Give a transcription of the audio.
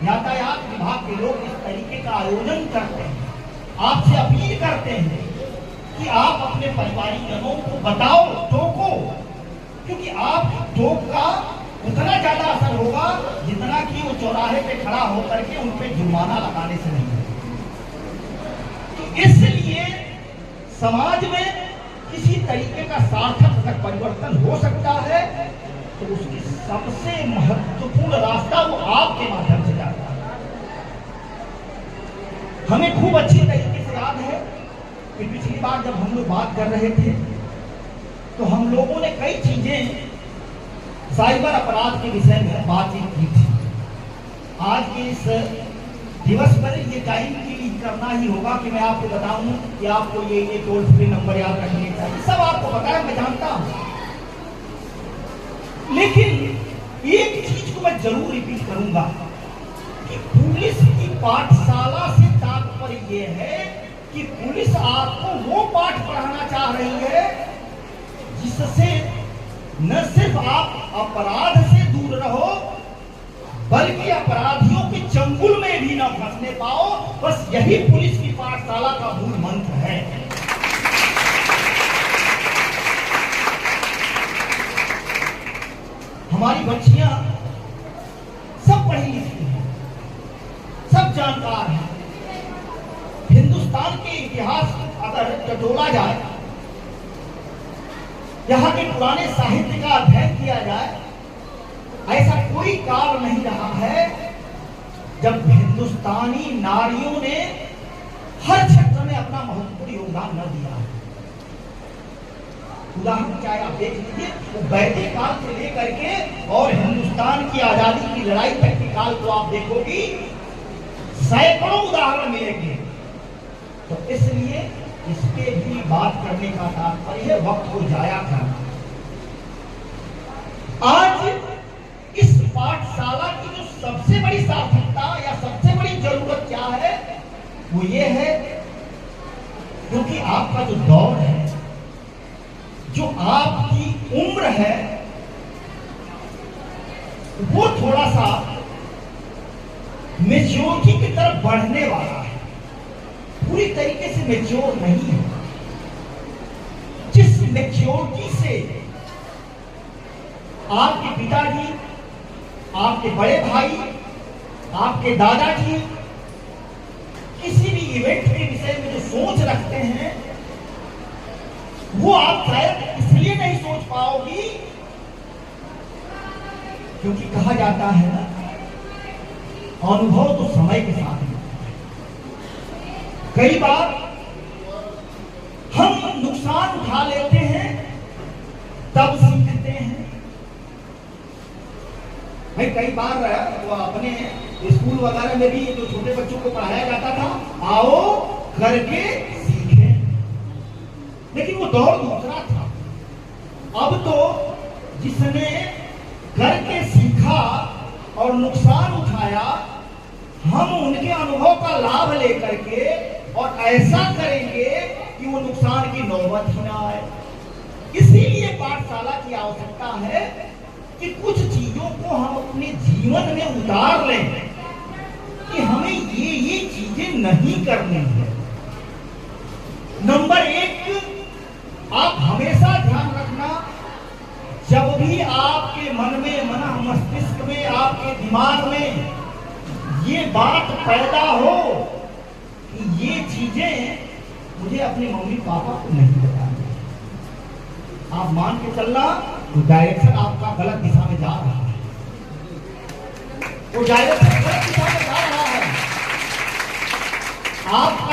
यातायात विभाग के लोग इस तरीके का आयोजन करते हैं, आपसे अपील करते हैं कि आप अपने परिवारीजनों को बताओ, टोको, क्योंकि आप टोक का उतना ज्यादा असर होगा जितना कि वो चौराहे पे खड़ा होकर के उन पे जुर्माना लगाने से नहीं। तो इसलिए समाज में किसी तरीके का सार्थक अगर परिवर्तन हो सकता है तो उसकी सबसे महत्वपूर्ण रास्ता वो आपके माध्यम से जाता है। हमें खूब अच्छी तरीके से याद है कि पिछली बार जब हम लोग बात कर रहे थे तो हम लोगों ने कई चीजें साइबर अपराध के विषय में बातचीत की थी। आज के इस दिवस पर ये टाइम की करना ही होगा कि मैं आपको बताऊं कि आपको ये टोल फ्री नंबर याद रखने चाहिए, सब आपको पता है, मैं जानता हूं। लेकिन एक चीज को मैं जरूर रिपीट करूंगा कि पुलिस की पाठशाला से तात्पर्य यह है कि पुलिस आपको वो पाठ पढ़ाना चाह रही है जिससे न सिर्फ आप अपराध से दूर रहो बल्कि अपराधियों के चंगुल में भी न फंसने पाओ। बस यही पुलिस की पाठशाला का मूल मंत्र है। हमारी बच्चियां सब पढ़ी लिखी हैं, सब जानकार हैं। हिंदुस्तान के इतिहास अगर टटोला जाए, यहाँ के पुराने साहित्य का अध्ययन किया जाए, ऐसा कोई काल नहीं रहा है जब हिंदुस्तानी नारियों ने हर क्षेत्र में अपना महत्वपूर्ण योगदान न दिया है। उदाहरण चाहे आप देख लीजिए, वो वैदिक काल से लेकर के और हिंदुस्तान की आजादी की लड़ाई तक के काल को आप देखोगी, सैकड़ों उदाहरण मिलेंगे। तो इसलिए इसके भी बात करने का तात्पर्य है वक्त को जाया करना। आज इस पाठशाला की जो सबसे बड़ी सार्थकता या सबसे बड़ी जरूरत क्या है, वो ये है क्योंकि आपका जो दौर है, जो आपकी उम्र है, वो थोड़ा सा मेच्योरिटी की तरफ बढ़ने वाला है, पूरी तरीके से मेच्योर नहीं है। जिस मेच्योरिटी से आपके पिताजी, आपके बड़े भाई, आपके दादाजी किसी भी इवेंट के विषय में जो सोच रखते हैं, वो आप शायद इसलिए नहीं सोच पाओगी क्योंकि कहा जाता है ना, अनुभव तो समय के साथ ही। कई बार हम नुकसान उठा लेते हैं तब सीखते हैं। भाई कई बार वो अपने स्कूल वगैरह में भी जो छोटे बच्चों को पढ़ाया जाता था, आओ करके सीखें, लेकिन वो दौर दूसरा था। अब तो जिसने करके सीखा और नुकसान उठाया, हम उनके अनुभव का लाभ लेकर के और ऐसा करेंगे कि वो नुकसान की नौबत ही ना आए। इसीलिए पाठशाला की आवश्यकता है कि कुछ चीजों को हम अपने जीवन में उतार लें कि हमें ये चीजें नहीं करनी है। नंबर एक, आप हमेशा ध्यान रखना, जब भी आपके मन में, मस्तिष्क में, आपके दिमाग में ये बात पैदा हो कि ये चीजें मुझे अपने मम्मी पापा को नहीं बतानी, आप मान के चलना तो डायरेक्शन आपका गलत दिशा में जा रहा है, वो डायरेक्शन गलत दिशा में जा रहा है। आप